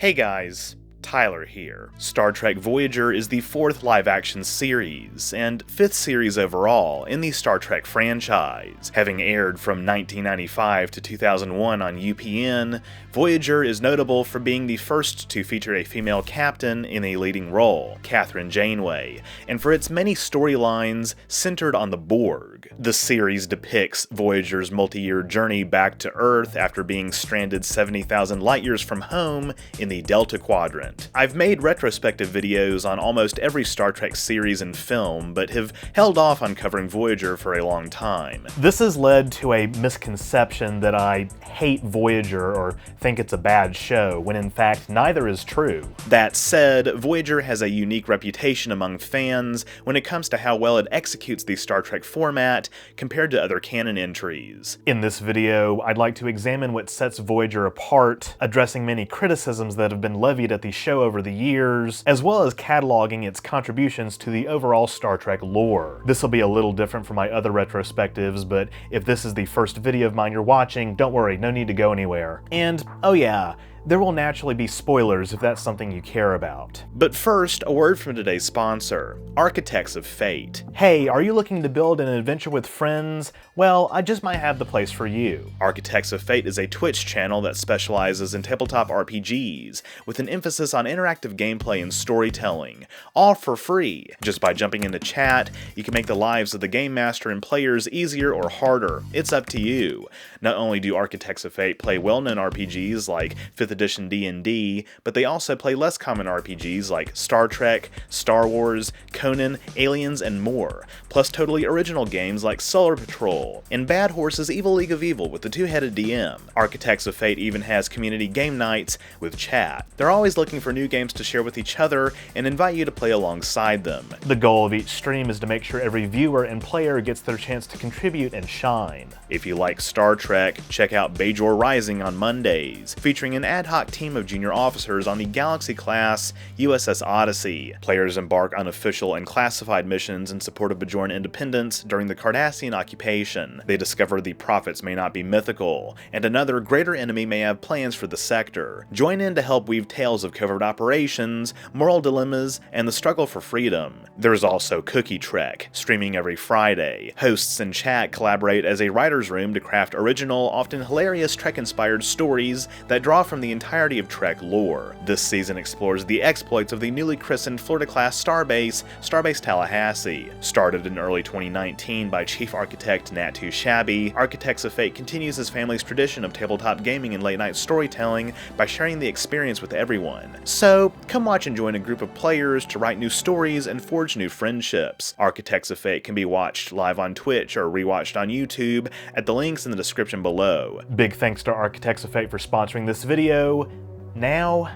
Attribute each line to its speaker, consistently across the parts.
Speaker 1: Hey guys, Tyler here. Star Trek Voyager is the fourth live-action series, and fifth series overall in the Star Trek franchise. Having aired from 1995 to 2001 on UPN, Voyager is notable for being the first to feature a female captain in a leading role, Captain Janeway, and for its many storylines centered on the Borg. The series depicts Voyager's multi-year journey back to Earth after being stranded 70,000 light-years from home in the Delta Quadrant. I've made retrospective videos on almost every Star Trek series and film, but have held off on covering Voyager for a long time. This has led to a misconception that I hate Voyager or think it's a bad show, when in fact neither is true. That said, Voyager has a unique reputation among fans when it comes to how well it executes the Star Trek format compared to other canon entries. In this video, I'd like to examine what sets Voyager apart, addressing many criticisms that have been levied at the show over the years, as well as cataloging its contributions to the overall Star Trek lore. This will be a little different from my other retrospectives, but if this is the first video of mine you're watching, don't worry, no need to go anywhere. And, oh yeah, there will naturally be spoilers if that's something you care about. But first, a word from today's sponsor, Architects of Fate. Hey, are you looking to build an adventure with friends? Well, I just might have the place for you. Architects of Fate is a Twitch channel that specializes in tabletop RPGs, with an emphasis on interactive gameplay and storytelling, all for free. Just by jumping into chat, you can make the lives of the game master and players easier or harder. It's up to you. Not only do Architects of Fate play well-known RPGs like 5th edition D&D, but they also play less common RPGs like Star Trek, Star Wars, Conan, Aliens, and more, plus totally original games like Solar Patrol, and Bad Horse's Evil League of Evil with the two-headed DM. Architects of Fate even has community game nights with chat. They're always looking for new games to share with each other and invite you to play alongside them. The goal of each stream is to make sure every viewer and player gets their chance to contribute and shine. If you like Star Trek, check out Bajor Rising on Mondays, featuring an ad hoc team of junior officers on the Galaxy-class USS Odyssey. Players embark on official and classified missions in support of Bajoran independence during the Cardassian occupation. They discover the prophets may not be mythical, and another greater enemy may have plans for the sector. Join in to help weave tales of covert operations, moral dilemmas, and the struggle for freedom. There's also Cookie Trek, streaming every Friday. Hosts and chat collaborate as a writer's room to craft original, often hilarious Trek-inspired stories that draw from the entirety of Trek lore. This season explores the exploits of the newly christened Florida-class starbase, Starbase Tallahassee. Started in early 2019 by Chief Architect Natu Shabby, Architects of Fate continues his family's tradition of tabletop gaming and late-night storytelling by sharing the experience with everyone. So, come watch and join a group of players to write new stories and forge new friendships. Architects of Fate can be watched live on Twitch or rewatched on YouTube at the links in the description below. Big thanks to Architects of Fate for sponsoring this video. Now,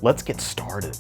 Speaker 1: let's get started.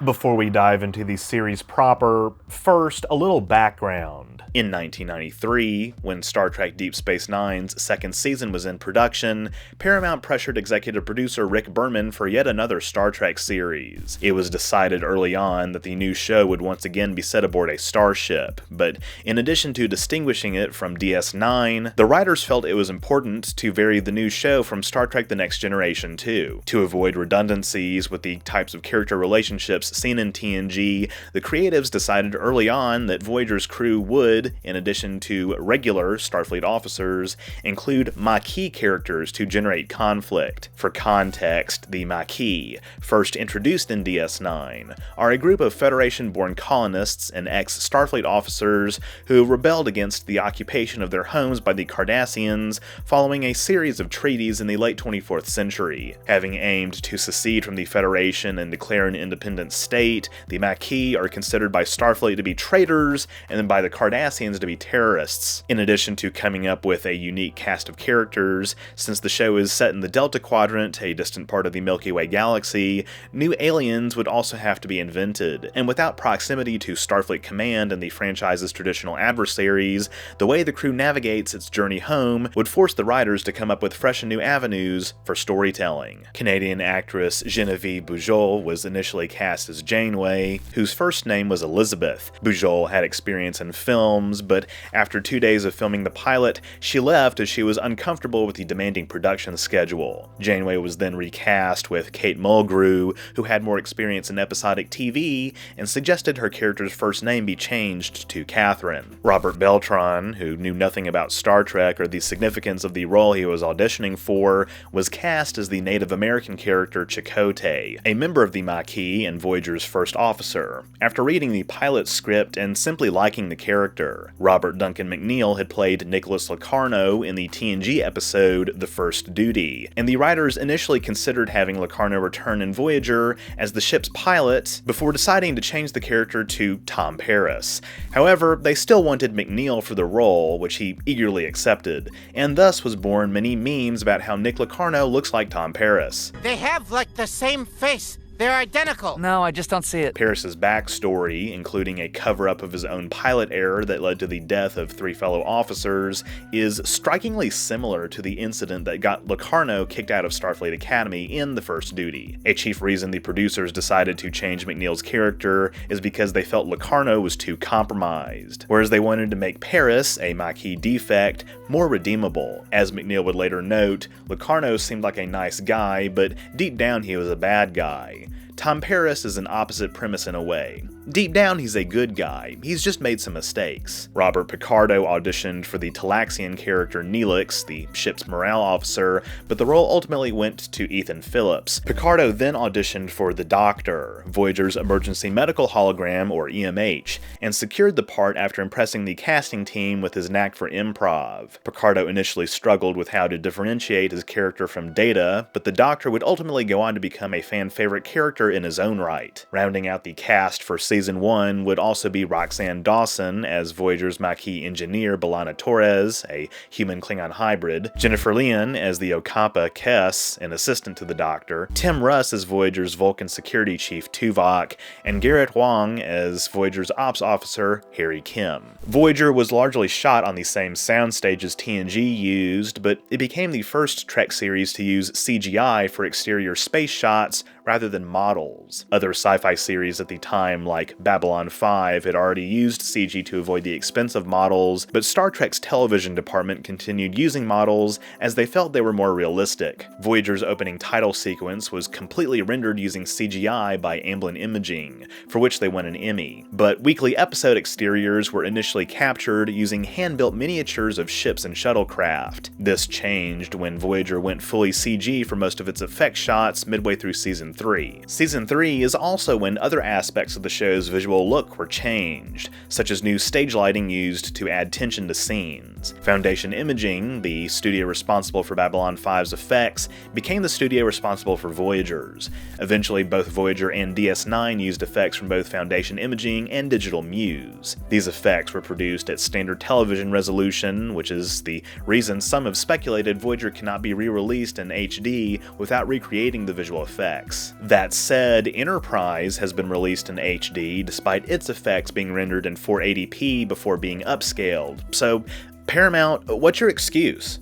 Speaker 1: Before we dive into the series proper, first, a little background. In 1993, when Star Trek Deep Space Nine's second season was in production, Paramount pressured executive producer Rick Berman for yet another Star Trek series. It was decided early on that the new show would once again be set aboard a starship, but in addition to distinguishing it from DS9, the writers felt it was important to vary the new show from Star Trek The Next Generation too. To avoid redundancies with the types of character relationships seen in TNG, the creatives decided early on that Voyager's crew would, in addition to regular Starfleet officers, include Maquis characters to generate conflict. For context, the Maquis, first introduced in DS9, are a group of Federation-born colonists and ex-Starfleet officers who rebelled against the occupation of their homes by the Cardassians following a series of treaties in the late 24th century. Having aimed to secede from the Federation and declare an independent state, the Maquis are considered by Starfleet to be traitors, and then by the Cardassians to be terrorists. In addition to coming up with a unique cast of characters, since the show is set in the Delta Quadrant, a distant part of the Milky Way galaxy, new aliens would also have to be invented, and without proximity to Starfleet Command and the franchise's traditional adversaries, the way the crew navigates its journey home would force the writers to come up with fresh and new avenues for storytelling. Canadian actress Genevieve Bujold was initially cast cast as Janeway, whose first name was Elizabeth. Bujold had experience in films, but after 2 days of filming the pilot, she left as she was uncomfortable with the demanding production schedule. Janeway was then recast with Kate Mulgrew, who had more experience in episodic TV, and suggested her character's first name be changed to Catherine. Robert Beltran, who knew nothing about Star Trek or the significance of the role he was auditioning for, was cast as the Native American character Chakotay, a member of the Maquis and Voyager's first officer. After reading the pilot script and simply liking the character, Robert Duncan McNeill had played Nicholas Locarno in the TNG episode The First Duty, and the writers initially considered having Locarno return in Voyager as the ship's pilot before deciding to change the character to Tom Paris. However, they still wanted McNeill for the role, which he eagerly accepted, and thus was born many memes about how Nick Locarno looks like Tom Paris.
Speaker 2: They have, like, the same face. They're identical.
Speaker 3: No, I just don't see it.
Speaker 1: Paris's backstory, including a cover-up of his own pilot error that led to the death of 3 fellow officers, is strikingly similar to the incident that got Locarno kicked out of Starfleet Academy in The First Duty. A chief reason the producers decided to change McNeill's character is because they felt Locarno was too compromised, whereas they wanted to make Paris, a Maquis defect, more redeemable. As McNeill would later note, Locarno seemed like a nice guy, but deep down he was a bad guy. Tom Paris is an opposite premise in a way. Deep down, he's a good guy. He's just made some mistakes. Robert Picardo auditioned for the Talaxian character Neelix, the ship's morale officer, but the role ultimately went to Ethan Phillips. Picardo then auditioned for the Doctor, Voyager's emergency medical hologram, or EMH, and secured the part after impressing the casting team with his knack for improv. Picardo initially struggled with how to differentiate his character from Data, but the Doctor would ultimately go on to become a fan-favorite character in his own right. Rounding out the cast for Season 1 would also be Roxanne Dawson as Voyager's Maquis engineer B'Elanna Torres, a human-Klingon hybrid, Jennifer Lien as the Okapa Kess, an assistant to the Doctor, Tim Russ as Voyager's Vulcan security chief Tuvok, and Garrett Wang as Voyager's ops officer Harry Kim. Voyager was largely shot on the same soundstage as TNG used, but it became the first Trek series to use CGI for exterior space shots rather than models. Other sci-fi series at the time, like Babylon 5, had already used CG to avoid the expense of models, but Star Trek's television department continued using models as they felt they were more realistic. Voyager's opening title sequence was completely rendered using CGI by Amblin Imaging, for which they won an Emmy, but weekly episode exteriors were initially captured using hand-built miniatures of ships and shuttlecraft. This changed when Voyager went fully CG for most of its effect shots midway through Season 3. Season 3 is also when other aspects of the show's visual look were changed, such as new stage lighting used to add tension to scenes. Foundation Imaging, the studio responsible for Babylon 5's effects, became the studio responsible for Voyager's. Eventually, both Voyager and DS9 used effects from both Foundation Imaging and Digital Muse. These effects were produced at standard television resolution, which is the reason some have speculated Voyager cannot be re-released in HD without recreating the visual effects. That said, Enterprise has been released in HD despite its effects being rendered in 480p before being upscaled. So, Paramount, what's your excuse?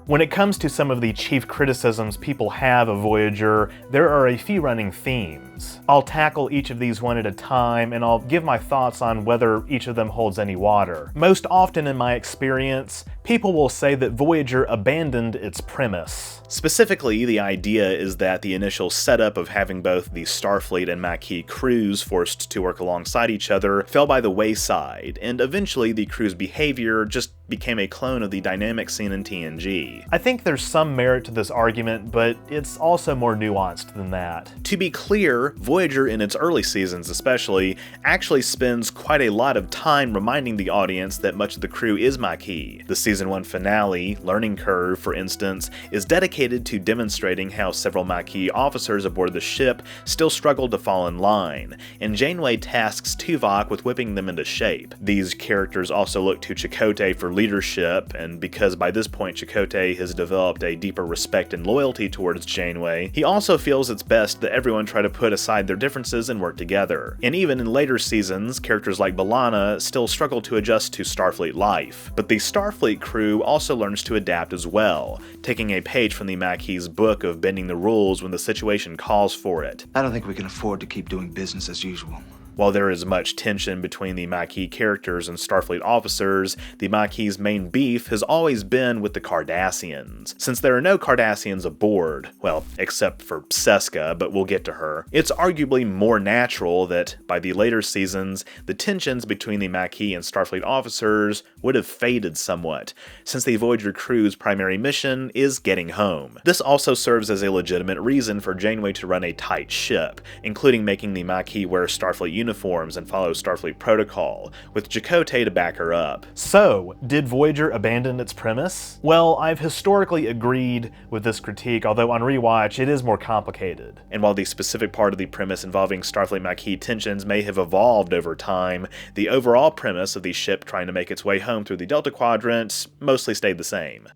Speaker 1: When it comes to some of the chief criticisms people have of Voyager, there are a few running themes. I'll tackle each of these one at a time, and I'll give my thoughts on whether each of them holds any water. Most often in my experience, people will say that Voyager abandoned its premise. Specifically, the idea is that the initial setup of having both the Starfleet and Maquis crews forced to work alongside each other fell by the wayside, and eventually the crew's behavior just became a clone of the dynamic seen in TNG. I think there's some merit to this argument, but it's also more nuanced than that. To be clear, Voyager in its early seasons especially, actually spends quite a lot of time reminding the audience that much of the crew is Maquis. The Season 1 finale, Learning Curve, for instance, is dedicated to demonstrating how several Maquis officers aboard the ship still struggled to fall in line, and Janeway tasks Tuvok with whipping them into shape. These characters also look to Chakotay for leadership, and because by this point Chakotay has developed a deeper respect and loyalty towards Janeway, he also feels it's best that everyone try to put aside their differences and work together. And even in later seasons, characters like B'Elanna still struggle to adjust to Starfleet life. But the Starfleet crew also learns to adapt as well, taking a page from the Maquis' book of bending the rules when the situation calls for it.
Speaker 3: I don't think we can afford to keep doing business as usual.
Speaker 1: While there is much tension between the Maquis characters and Starfleet officers, the Maquis' main beef has always been with the Cardassians. Since there are no Cardassians aboard, well, except for Seska, but we'll get to her, it's arguably more natural that, by the later seasons, the tensions between the Maquis and Starfleet officers would have faded somewhat, since the Voyager crew's primary mission is getting home. This also serves as a legitimate reason for Janeway to run a tight ship, including making the Maquis wear Starfleet uniforms and follow Starfleet protocol, with Chakotay to back her up.
Speaker 4: So, did Voyager abandon its premise? Well, I've historically agreed with this critique, although on rewatch it is more complicated.
Speaker 1: And while the specific part of the premise involving Starfleet Maquis tensions may have evolved over time, the overall premise of the ship trying to make its way home through the Delta Quadrant mostly stayed the same.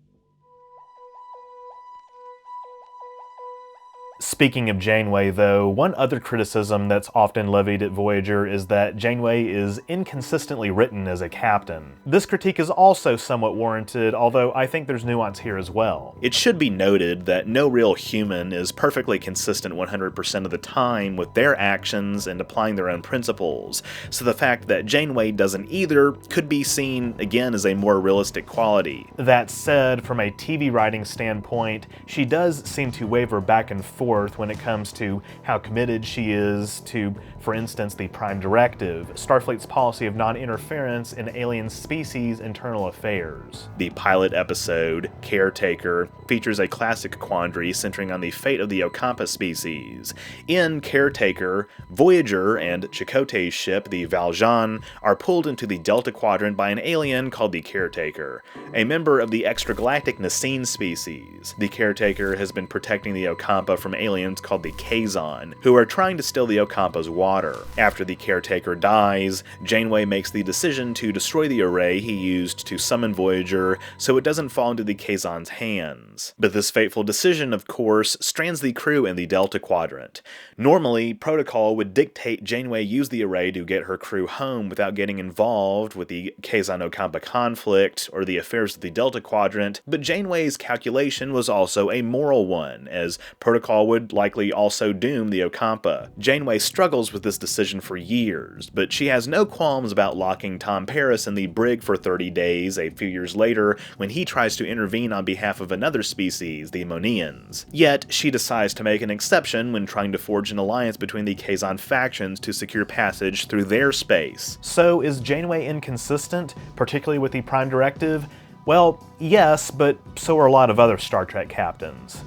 Speaker 4: Speaking of Janeway, though, one other criticism that's often levied at Voyager is that Janeway is inconsistently written as a captain. This critique is also somewhat warranted, although I think there's nuance here as well.
Speaker 1: It should be noted that no real human is perfectly consistent 100% of the time with their actions and applying their own principles, so the fact that Janeway doesn't either could be seen, again, as a more realistic quality.
Speaker 4: That said, from a TV writing standpoint, she does seem to waver back and forth when it comes to how committed she is to, for instance, the Prime Directive, Starfleet's policy of non-interference in alien species' internal affairs.
Speaker 1: The pilot episode, Caretaker, features a classic quandary centering on the fate of the Ocampa species. In Caretaker, Voyager and Chakotay's ship, the Valjean, are pulled into the Delta Quadrant by an alien called the Caretaker, a member of the extragalactic Nacine species. The Caretaker has been protecting the Ocampa from aliens called the Kazon, who are trying to steal the Ocampa's water. After the Caretaker dies, Janeway makes the decision to destroy the array he used to summon Voyager so it doesn't fall into the Kazon's hands. But this fateful decision, of course, strands the crew in the Delta Quadrant. Normally, protocol would dictate Janeway use the array to get her crew home without getting involved with the Kazon-Ocampa conflict or the affairs of the Delta Quadrant, but Janeway's calculation was also a moral one, as protocol would likely also doom the Ocampa. Janeway struggles with this decision for years, but she has no qualms about locking Tom Paris in the brig for 30 days a few years later when he tries to intervene on behalf of another species, the Monians. Yet, she decides to make an exception when trying to forge an alliance between the Kazon factions to secure passage through their space.
Speaker 4: So is Janeway inconsistent, particularly with the Prime Directive? Well, yes, but so are a lot of other Star Trek captains.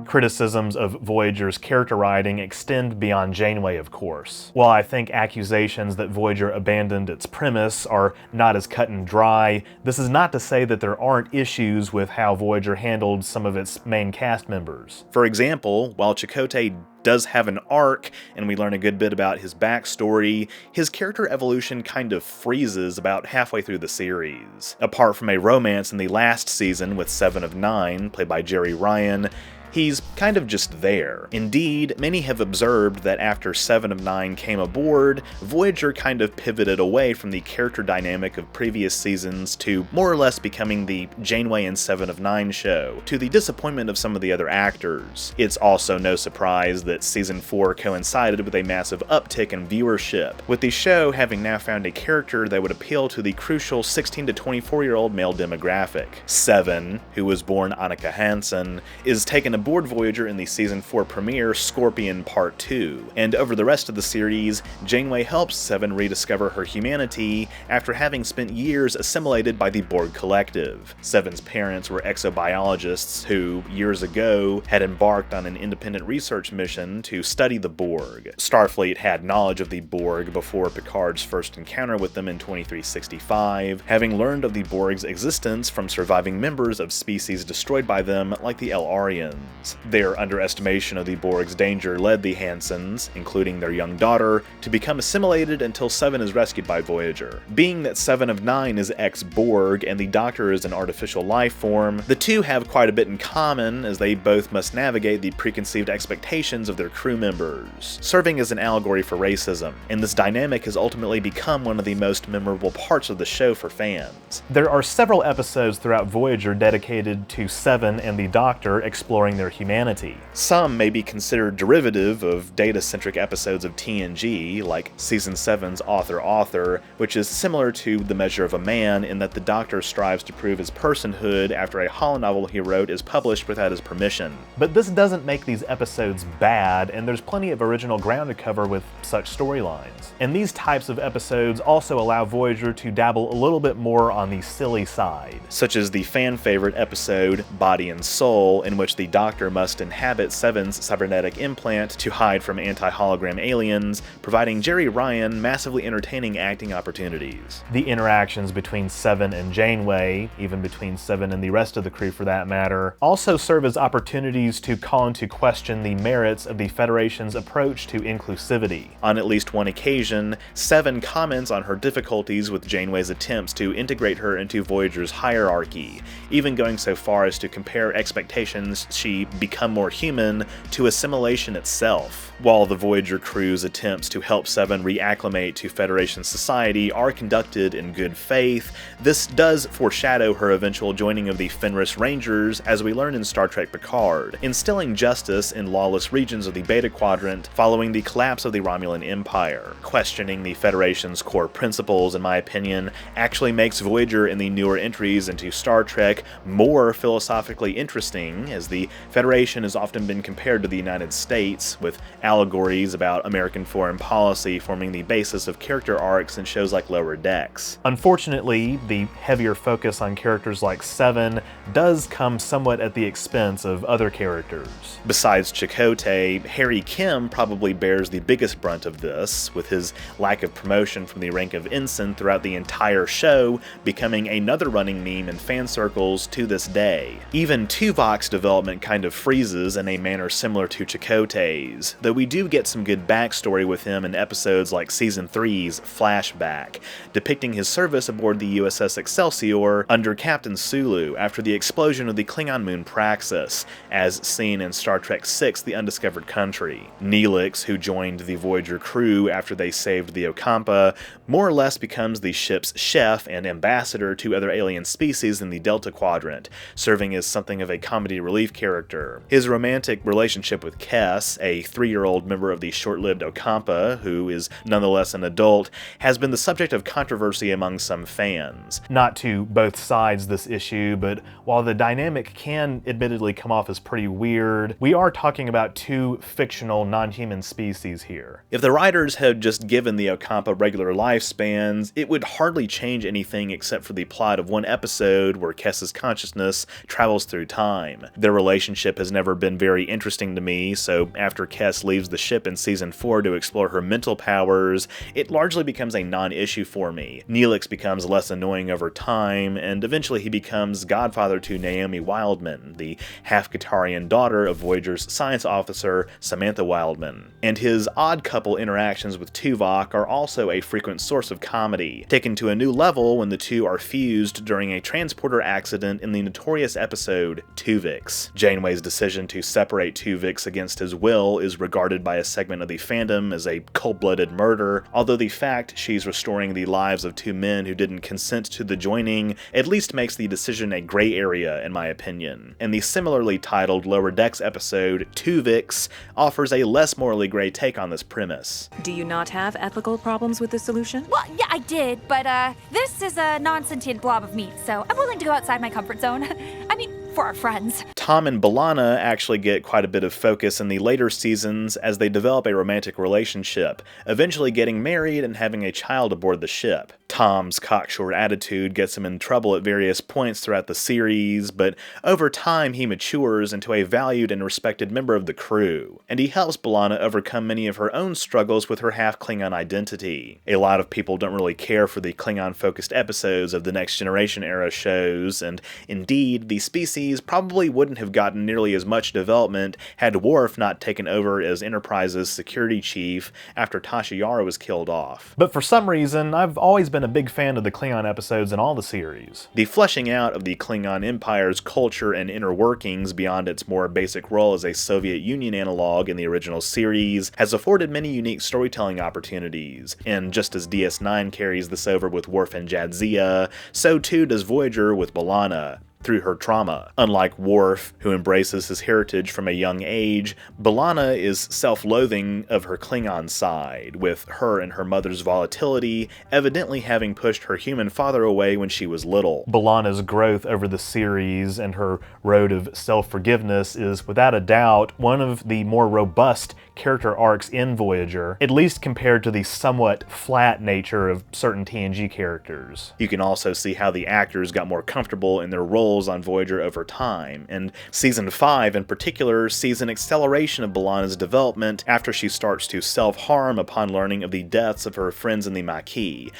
Speaker 4: Criticisms of Voyager's character writing extend beyond Janeway, of course. While I think accusations that Voyager abandoned its premise are not as cut and dry, this is not to say that there aren't issues with how Voyager handled some of its main cast members.
Speaker 1: For example, while Chakotay does have an arc, and we learn a good bit about his backstory, his character evolution kind of freezes about halfway through the series. Apart from a romance in the last season with 7 of 9, played by Jerry Ryan, he's kind of just there. Indeed, many have observed that after 7 of 9 came aboard, Voyager kind of pivoted away from the character dynamic of previous seasons to more or less becoming the Janeway and 7 of 9 show, to the disappointment of some of the other actors. It's also no surprise that Season 4 coincided with a massive uptick in viewership, with the show having now found a character that would appeal to the crucial 16 to 24-year-old male demographic. 7, who was born Annika Hansen, is taken aboard Voyager in the Season 4 premiere Scorpion Part 2, and over the rest of the series, Janeway helps 7 rediscover her humanity after having spent years assimilated by the Borg Collective. 7's parents were exobiologists who, years ago, had embarked on an independent research mission to study the Borg. Starfleet had knowledge of the Borg before Picard's first encounter with them in 2365, having learned of the Borg's existence from surviving members of species destroyed by them like the El-Arians. Their underestimation of the Borg's danger led the Hansons, including their young daughter, to become assimilated until Seven is rescued by Voyager. Being that 7 of 9 is ex-Borg and the Doctor is an artificial life form, the two have quite a bit in common as they both must navigate the preconceived expectations of their crew members, serving as an allegory for racism, and this dynamic has ultimately become one of the most memorable parts of the show for fans.
Speaker 4: There are several episodes throughout Voyager dedicated to Seven and the Doctor exploring their humanity.
Speaker 1: Some may be considered derivative of data-centric episodes of TNG, like Season 7's Author, which is similar to The Measure of a Man in that the Doctor strives to prove his personhood after a holonovel he wrote is published without his permission.
Speaker 4: But this doesn't make these episodes bad, and there's plenty of original ground to cover with such storylines. And these types of episodes also allow Voyager to dabble a little bit more on the silly side.
Speaker 1: Such as the fan-favorite episode, Body and Soul, in which the Doctor must inhabit Seven's cybernetic implant to hide from anti-hologram aliens, providing Jerry Ryan massively entertaining acting opportunities.
Speaker 4: The interactions between Seven and Janeway, even between Seven and the rest of the crew for that matter, also serve as opportunities to call into question the merits of the Federation's approach to inclusivity.
Speaker 1: On at least one occasion, Seven comments on her difficulties with Janeway's attempts to integrate her into Voyager's hierarchy, even going so far as to compare expectations she become more human to assimilation itself. While the Voyager crew's attempts to help Seven reacclimate to Federation society are conducted in good faith, this does foreshadow her eventual joining of the Fenris Rangers, as we learn in Star Trek Picard, instilling justice in lawless regions of the Beta Quadrant following the collapse of the Romulan Empire. Questioning the Federation's core principles, in my opinion, actually makes Voyager in the newer entries into Star Trek more philosophically interesting, as the Federation has often been compared to the United States, with allegories about American foreign policy forming the basis of character arcs in shows like Lower Decks.
Speaker 4: Unfortunately, the heavier focus on characters like Seven does come somewhat at the expense of other characters.
Speaker 1: Besides Chakotay, Harry Kim probably bears the biggest brunt of this, with his lack of promotion from the rank of ensign throughout the entire show becoming another running meme in fan circles to this day. Even Tuvok's development kind of freezes in a manner similar to Chakotay's, though we do get some good backstory with him in episodes like Season 3's Flashback, depicting his service aboard the USS Excelsior under Captain Sulu after the explosion of the Klingon moon Praxis, as seen in Star Trek VI The Undiscovered Country. Neelix, who joined the Voyager crew after they saved the Ocampa, more or less becomes the ship's chef and ambassador to other alien species in the Delta Quadrant, serving as something of a comedy relief character. His romantic relationship with Kes, a 3-year-old member of the short-lived Ocampa, who is nonetheless an adult, has been the subject of controversy among some fans.
Speaker 4: Not to both sides this issue, but while the dynamic can admittedly come off as pretty weird, we are talking about two fictional non-human species here.
Speaker 1: If the writers had just given the Ocampa regular lifespans, it would hardly change anything except for the plot of one episode where Kes's consciousness travels through time. Their relationship has never been very interesting to me, so after Kes leaves the ship in Season 4 to explore her mental powers, it largely becomes a non-issue for me. Neelix becomes less annoying over time, and eventually he becomes godfather to Naomi Wildman, the half-Qatarian daughter of Voyager's science officer Samantha Wildman. And his odd couple interactions with Tuvok are also a frequent source of comedy, taken to a new level when the two are fused during a transporter accident in the notorious episode Tuvix. Janeway's decision to separate Tuvix against his will is regarded by a segment of the fandom as a cold-blooded murder, although the fact she's restoring the lives of two men who didn't consent to the joining at least makes the decision a gray area in my opinion. And the similarly titled Lower Decks episode Tuvix offers a less morally gray take on this premise.
Speaker 5: Do you not have ethical problems with the solution?
Speaker 6: Well, yeah, I did, but this is a non-sentient blob of meat, so I'm willing to go outside my comfort zone. I mean, for our friends.
Speaker 1: Tom and B'Elanna actually get quite a bit of focus in the later seasons as they develop a romantic relationship, eventually getting married and having a child aboard the ship. Tom's cocksure attitude gets him in trouble at various points throughout the series, but over time he matures into a valued and respected member of the crew, and he helps B'Elanna overcome many of her own struggles with her half-Klingon identity. A lot of people don't really care for the Klingon-focused episodes of the Next Generation era shows, and indeed, the species probably wouldn't have gotten nearly as much development had Worf not taken over as Enterprise's security chief after Tasha Yar was killed off.
Speaker 4: But for some reason, I've always been a big fan of the Klingon episodes in all the series.
Speaker 1: The fleshing out of the Klingon Empire's culture and inner workings beyond its more basic role as a Soviet Union analog in the original series has afforded many unique storytelling opportunities, and just as DS9 carries this over with Worf and Jadzia, so too does Voyager with B'Elanna, through her trauma. Unlike Worf, who embraces his heritage from a young age, B'Elanna is self-loathing of her Klingon side, with her and her mother's volatility evidently having pushed her human father away when she was little.
Speaker 4: B'Elanna's growth over the series and her road of self-forgiveness is without a doubt one of the more robust character arcs in Voyager, at least compared to the somewhat flat nature of certain TNG characters.
Speaker 1: You can also see how the actors got more comfortable in their roles on Voyager over time, and Season 5 in particular sees an acceleration of B'Elanna's development after she starts to self-harm upon learning of the deaths of her friends in the Maquis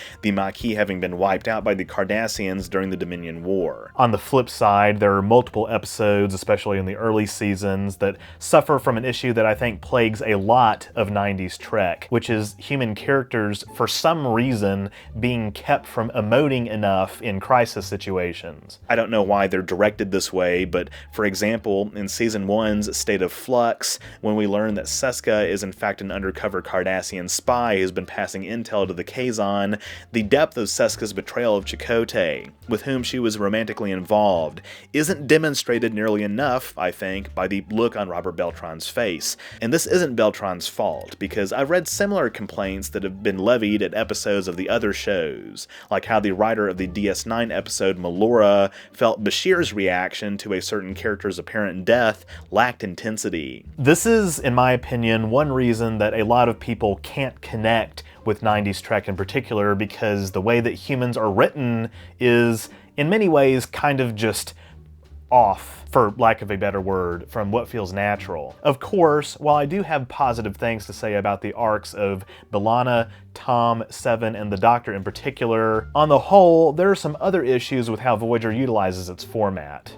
Speaker 1: having been wiped out by the Cardassians during the Dominion War.
Speaker 4: On the flip side, there are multiple episodes, especially in the early seasons, that suffer from an issue that I think plagues a lot of 90s Trek, which is human characters, for some reason, being kept from emoting enough in crisis situations.
Speaker 1: I don't know why they're directed this way, but for example, in Season 1's State of Flux, when we learn that Seska is in fact an undercover Cardassian spy who's been passing intel to the Kazon, the depth of Seska's betrayal of Chakotay, with whom she was romantically involved, isn't demonstrated nearly enough, I think, by the look on Robert Beltran's face. And this isn't Beltran's fault, because I've read similar complaints that have been levied at episodes of the other shows, like how the writer of the DS9 episode Melora felt Bashir's reaction to a certain character's apparent death lacked intensity.
Speaker 4: This is, in my opinion, one reason that a lot of people can't connect with 90s Trek in particular, because the way that humans are written is, in many ways, kind of just off, for lack of a better word, from what feels natural. Of course, while I do have positive things to say about the arcs of B'Elanna, Tom, Seven, and the Doctor in particular, on the whole, there are some other issues with how Voyager utilizes its format.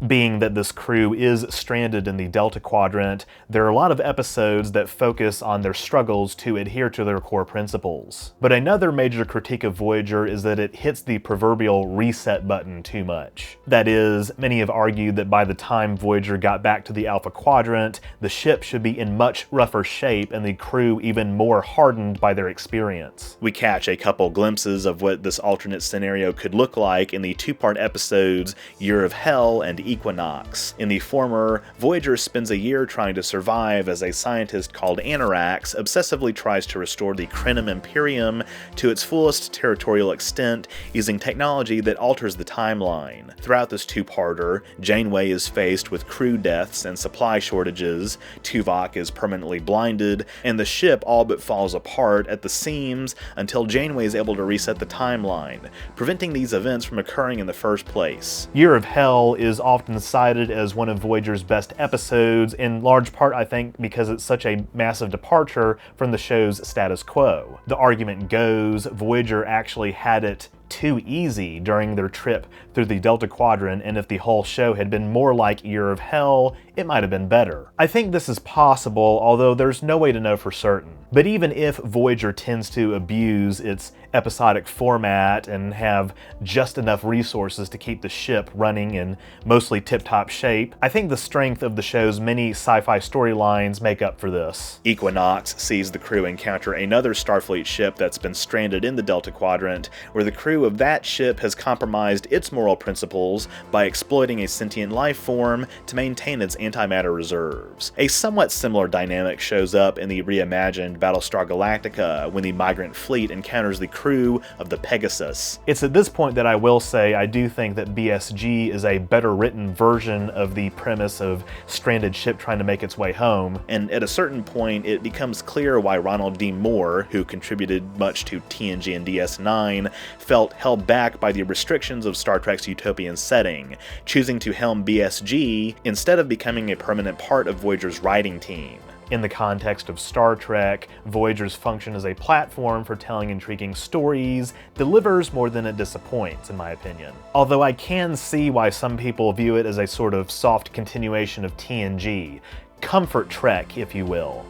Speaker 4: Being that this crew is stranded in the Delta Quadrant, there are a lot of episodes that focus on their struggles to adhere to their core principles. But another major critique of Voyager is that it hits the proverbial reset button too much. That is, many have argued that by the time Voyager got back to the Alpha Quadrant, the ship should be in much rougher shape and the crew even more hardened by their experience.
Speaker 1: We catch a couple glimpses of what this alternate scenario could look like in the two-part episodes Year of Hell and Equinox. In the former, Voyager spends a year trying to survive as a scientist called Anorax obsessively tries to restore the Krenim Imperium to its fullest territorial extent using technology that alters the timeline. Throughout this two-parter, Janeway is faced with crew deaths and supply shortages, Tuvok is permanently blinded, and the ship all but falls apart at the seams until Janeway is able to reset the timeline, preventing these events from occurring in the first place.
Speaker 4: Year of Hell is often cited as one of Voyager's best episodes, in large part, I think, because it's such a massive departure from the show's status quo. The argument goes, Voyager actually had it too easy during their trip through the Delta Quadrant, and if the whole show had been more like Year of Hell, it might have been better. I think this is possible, although there's no way to know for certain. But even if Voyager tends to abuse its episodic format and have just enough resources to keep the ship running in mostly tip-top shape, I think the strength of the show's many sci-fi storylines make up for this.
Speaker 1: Equinox sees the crew encounter another Starfleet ship that's been stranded in the Delta Quadrant, where the crew crew of that ship has compromised its moral principles by exploiting a sentient life form to maintain its antimatter reserves. A somewhat similar dynamic shows up in the reimagined Battlestar Galactica when the migrant fleet encounters the crew of the Pegasus.
Speaker 4: It's at this point that I will say I do think that BSG is a better written version of the premise of stranded ship trying to make its way home.
Speaker 1: And at a certain point, it becomes clear why Ronald D. Moore, who contributed much to TNG and DS9, felt held back by the restrictions of Star Trek's utopian setting, choosing to helm BSG instead of becoming a permanent part of Voyager's writing team.
Speaker 4: In the context of Star Trek, Voyager's function as a platform for telling intriguing stories delivers more than it disappoints, in my opinion. Although I can see why some people view it as a sort of soft continuation of TNG. Comfort Trek, if you will.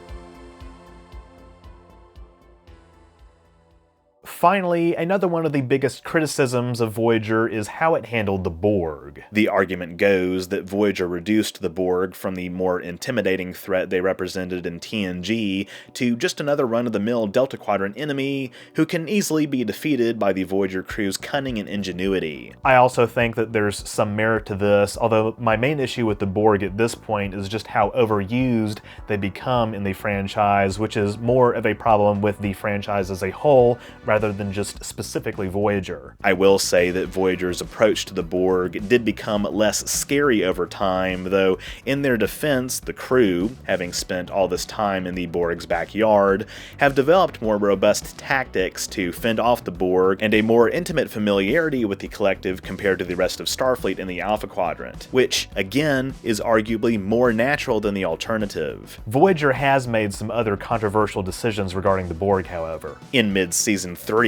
Speaker 4: Finally, another one of the biggest criticisms of Voyager is how it handled the Borg.
Speaker 1: The argument goes that Voyager reduced the Borg from the more intimidating threat they represented in TNG to just another run-of-the-mill Delta Quadrant enemy who can easily be defeated by the Voyager crew's cunning and ingenuity.
Speaker 4: I also think that there's some merit to this, although my main issue with the Borg at this point is just how overused they become in the franchise, which is more of a problem with the franchise as a whole rather than just specifically Voyager.
Speaker 1: I will say that Voyager's approach to the Borg did become less scary over time, though in their defense, the crew, having spent all this time in the Borg's backyard, have developed more robust tactics to fend off the Borg and a more intimate familiarity with the collective compared to the rest of Starfleet in the Alpha Quadrant, which, again, is arguably more natural than the alternative.
Speaker 4: Voyager has made some other controversial decisions regarding the Borg, however.
Speaker 1: In mid-season 3,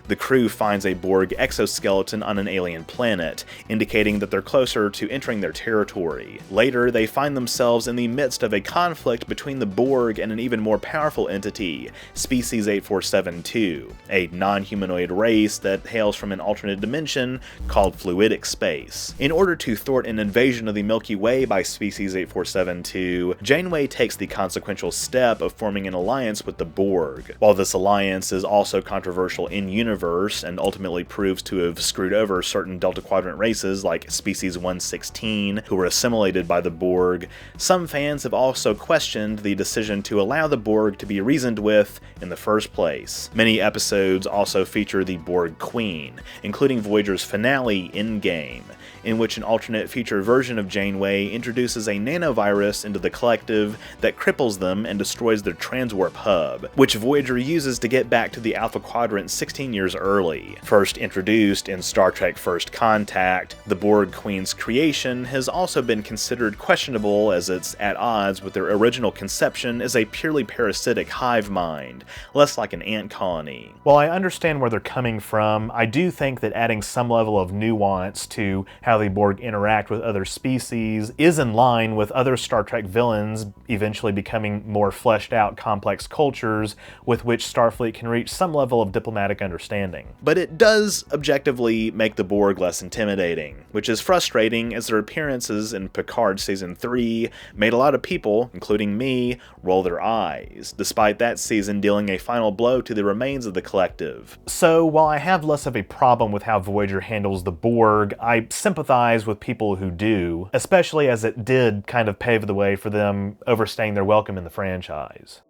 Speaker 1: the crew finds a Borg exoskeleton on an alien planet, indicating that they're closer to entering their territory. Later, they find themselves in the midst of a conflict between the Borg and an even more powerful entity, Species 8472, a non-humanoid race that hails from an alternate dimension called fluidic space. In order to thwart an invasion of the Milky Way by Species 8472, Janeway takes the consequential step of forming an alliance with the Borg. While this alliance is also controversial in-universe and ultimately proves to have screwed over certain Delta Quadrant races like Species 116, who were assimilated by the Borg, some fans have also questioned the decision to allow the Borg to be reasoned with in the first place. Many episodes also feature the Borg Queen, including Voyager's finale, Endgame, in which an alternate future version of Janeway introduces a nanovirus into the collective that cripples them and destroys their transwarp hub, which Voyager uses to get back to the Alpha Quadrant 16 years early. First introduced in Star Trek First Contact, the Borg Queen's creation has also been considered questionable as it's at odds with their original conception as a purely parasitic hive mind, less like an ant colony.
Speaker 4: While I understand where they're coming from, I do think that adding some level of nuance to how the Borg interact with other species is in line with other Star Trek villains eventually becoming more fleshed out complex cultures with which Starfleet can reach some level of diplomatic understanding.
Speaker 1: But it does objectively make the Borg less intimidating, which is frustrating as their appearances in Picard Season 3 made a lot of people, including me, roll their eyes, despite that season dealing a final blow to the remains of the collective.
Speaker 4: So while I have less of a problem with how Voyager handles the Borg, I sympathize with people who do, especially as it did kind of pave the way for them overstaying their welcome in the franchise.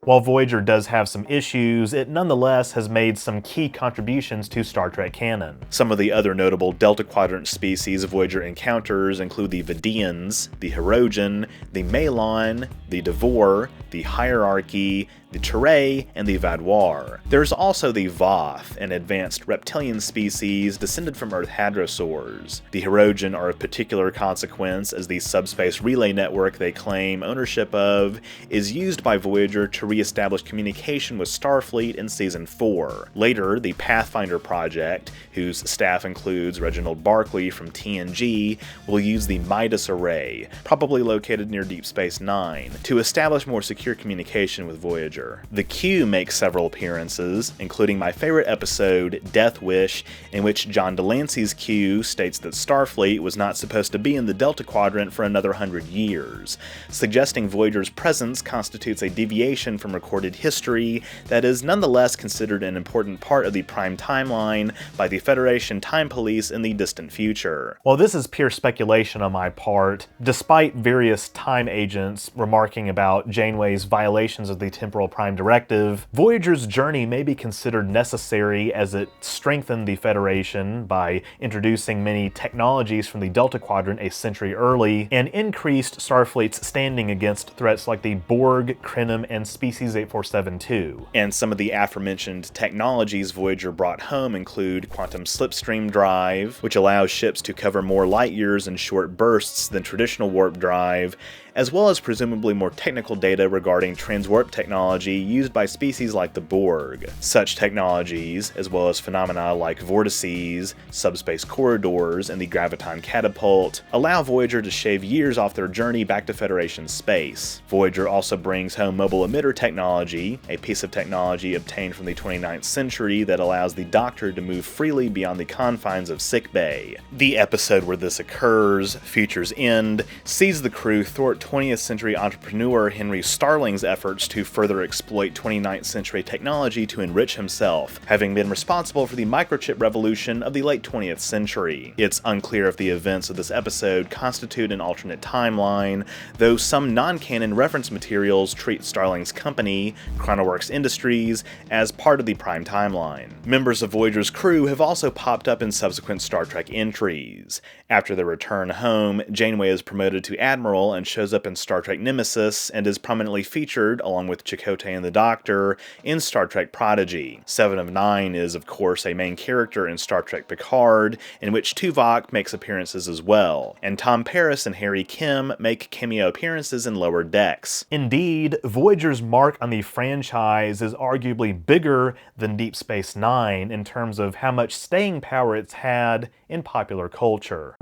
Speaker 4: While Voyager does have some issues, it nonetheless has made some key contributions to Star Trek canon.
Speaker 1: Some of the other notable Delta Quadrant species Voyager encounters include the Vidians, the Hirogen, the Malon, the Devore, the Hierarchy, the Teray, and the Vadoir. There's also the Voth, an advanced reptilian species descended from Earth hadrosaurs. The Hirogen are of particular consequence as the subspace relay network they claim ownership of is used by Voyager to re-establish communication with Starfleet in Season 4. Later, the Pathfinder project, whose staff includes Reginald Barclay from TNG, will use the Midas Array, probably located near Deep Space Nine, to establish more secure communication with Voyager. Voyager. The Q makes several appearances, including my favorite episode, Death Wish, in which John Delancey's Q states that Starfleet was not supposed to be in the Delta Quadrant for another 100 years, suggesting Voyager's presence constitutes a deviation from recorded history that is nonetheless considered an important part of the Prime timeline by the Federation Time Police in the distant future.
Speaker 4: While this is pure speculation on my part, despite various time agents remarking about Janeway's violations of the Temporal Prime Directive, Voyager's journey may be considered necessary as it strengthened the Federation by introducing many technologies from the Delta Quadrant a century early, and increased Starfleet's standing against threats like the Borg, Krenim, and Species 8472.
Speaker 1: And some of the aforementioned technologies Voyager brought home include quantum slipstream drive, which allows ships to cover more light years in short bursts than traditional warp drive, as well as presumably more technical data regarding transwarp technology used by species like the Borg. Such technologies, as well as phenomena like vortices, subspace corridors, and the graviton catapult, allow Voyager to shave years off their journey back to Federation space. Voyager also brings home mobile emitter technology, a piece of technology obtained from the 29th century that allows the Doctor to move freely beyond the confines of sickbay. The episode where this occurs, Future's End, sees the crew thwart 20th century entrepreneur Henry Starling's efforts to further exploit 29th century technology to enrich himself, having been responsible for the microchip revolution of the late 20th century. It's unclear if the events of this episode constitute an alternate timeline, though some non-canon reference materials treat Starling's company, Chronoworks Industries, as part of the Prime timeline. Members of Voyager's crew have also popped up in subsequent Star Trek entries. After their return home, Janeway is promoted to Admiral and shows up in Star Trek Nemesis and is prominently featured, along with Chakotay and the Doctor, in Star Trek Prodigy. 7 of 9 is, of course, a main character in Star Trek Picard, in which Tuvok makes appearances as well, and Tom Paris and Harry Kim make cameo appearances in Lower Decks.
Speaker 4: Indeed, Voyager's mark on the franchise is arguably bigger than Deep Space Nine in terms of how much staying power it's had in popular culture.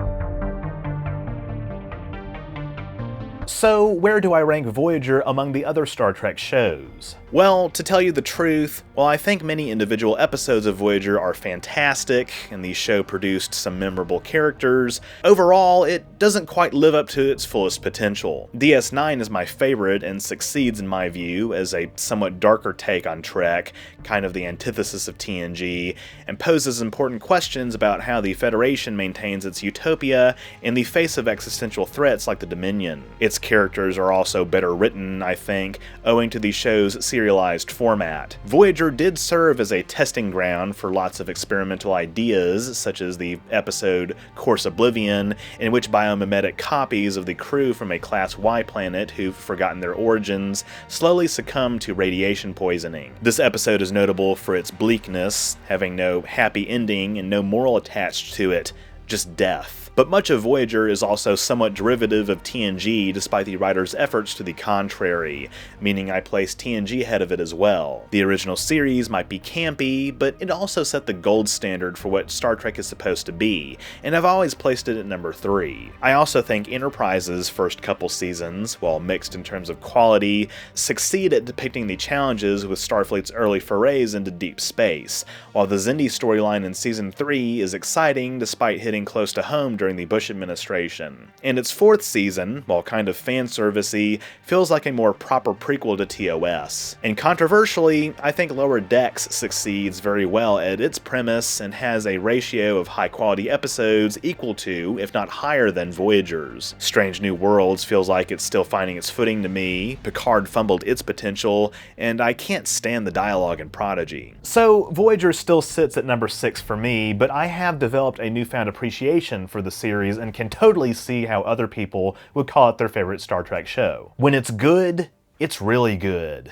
Speaker 4: So, where do I rank Voyager among the other Star Trek shows?
Speaker 1: Well, to tell you the truth, while I think many individual episodes of Voyager are fantastic, and the show produced some memorable characters, overall, it doesn't quite live up to its fullest potential. DS9 is my favorite and succeeds in my view as a somewhat darker take on Trek, kind of the antithesis of TNG, and poses important questions about how the Federation maintains its utopia in the face of existential threats like the Dominion. Its characters are also better written, I think, owing to the show's serialized format. Voyager did serve as a testing ground for lots of experimental ideas, such as the episode Course Oblivion, in which biomimetic copies of the crew from a Class Y planet who've forgotten their origins slowly succumb to radiation poisoning. This episode is notable for its bleakness, having no happy ending and no moral attached to it, just death. But much of Voyager is also somewhat derivative of TNG despite the writer's efforts to the contrary, meaning I place TNG ahead of it as well. The original series might be campy, but it also set the gold standard for what Star Trek is supposed to be, and I've always placed it at number 3. I also think Enterprise's first couple seasons, while mixed in terms of quality, succeed at depicting the challenges with Starfleet's early forays into deep space, while the Xindi storyline in Season 3 is exciting despite hitting close to home during the Bush administration. And its 4th season, while kind of fan-servicey, feels like a more proper prequel to TOS. And controversially, I think Lower Decks succeeds very well at its premise and has a ratio of high-quality episodes equal to, if not higher than, Voyager's. Strange New Worlds feels like it's still finding its footing to me, Picard fumbled its potential, and I can't stand the dialogue in Prodigy.
Speaker 4: So, Voyager still sits at number 6 for me, but I have developed a newfound appreciation for the series and can totally see how other people would call it their favorite Star Trek show. When it's good, it's really good.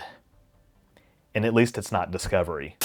Speaker 4: And at least it's not Discovery.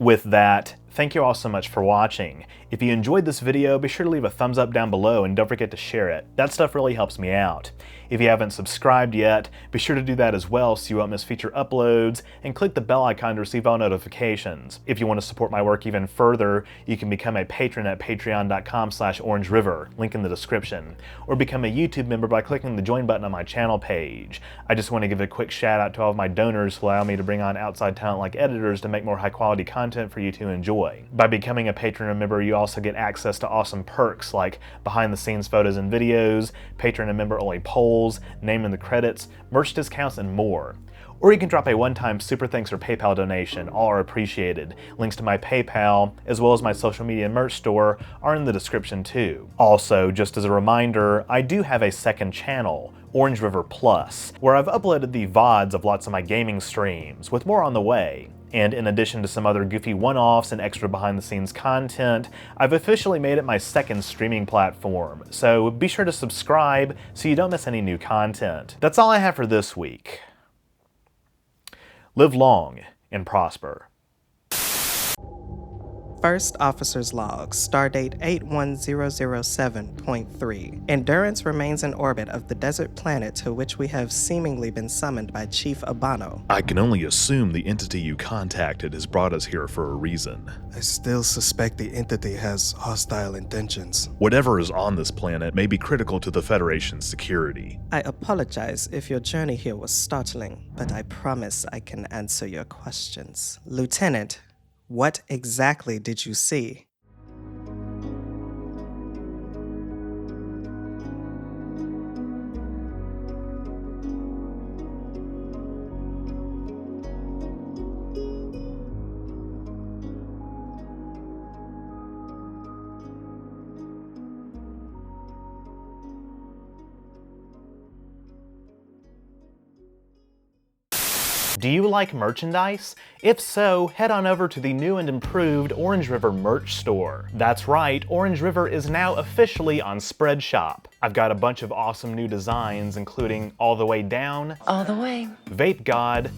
Speaker 4: With that, thank you all so much for watching. If you enjoyed this video, be sure to leave a thumbs up down below and don't forget to share it. That stuff really helps me out. If you haven't subscribed yet, be sure to do that as well so you won't miss future uploads, and click the bell icon to receive all notifications. If you want to support my work even further, you can become a patron at patreon.com/OrangeRiver, link in the description, or become a YouTube member by clicking the join button on my channel page. I just want to give a quick shout out to all of my donors who allow me to bring on outside talent like editors to make more high quality content for you to enjoy. By becoming a patron member, you also get access to awesome perks like behind the scenes photos and videos, patron and member only polls, name in the credits, merch discounts, and more. Or you can drop a one-time super thanks or PayPal donation. All are appreciated. Links to my PayPal, as well as my social media and merch store, are in the description too. Also, just as a reminder, I do have a second channel, OrangeRiver Plus, where I've uploaded the VODs of lots of my gaming streams, with more on the way. And in addition to some other goofy one-offs and extra behind-the-scenes content, I've officially made it my second streaming platform, so be sure to subscribe so you don't miss any new content. That's all I have for this week. Live long and prosper.
Speaker 7: First Officer's Log, Stardate 81007.3. Endurance remains in orbit of the desert planet to which we have seemingly been summoned by Chief Abano.
Speaker 1: I can only assume the entity you contacted has brought us here for a reason.
Speaker 8: I still suspect the entity has hostile intentions.
Speaker 1: Whatever is on this planet may be critical to the Federation's security.
Speaker 7: I apologize if your journey here was startling, but I promise I can answer your questions. Lieutenant, what exactly did you see?
Speaker 4: Do you like merchandise? If so, head on over to the new and improved OrangeRiver merch store. That's right, OrangeRiver is now officially on Spreadshop. I've got a bunch of awesome new designs, including All the Way Down,
Speaker 5: All the way.
Speaker 4: Vape God,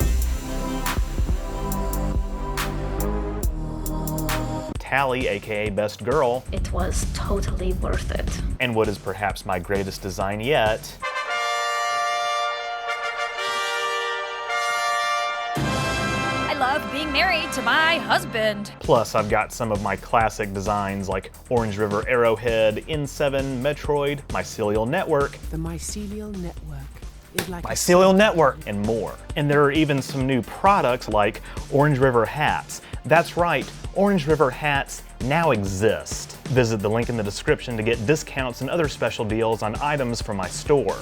Speaker 4: Tally, aka Best Girl,
Speaker 9: It was totally worth it.
Speaker 4: and what is perhaps my greatest design yet,
Speaker 6: I love being married to my husband.
Speaker 4: Plus, I've got some of my classic designs like OrangeRiver Arrowhead, N7, Metroid, Mycelial Network,
Speaker 10: The mycelial network is like
Speaker 4: Mycelial Network, and more. And there are even some new products like OrangeRiver hats. That's right, OrangeRiver hats now exist. Visit the link in the description to get discounts and other special deals on items from my store.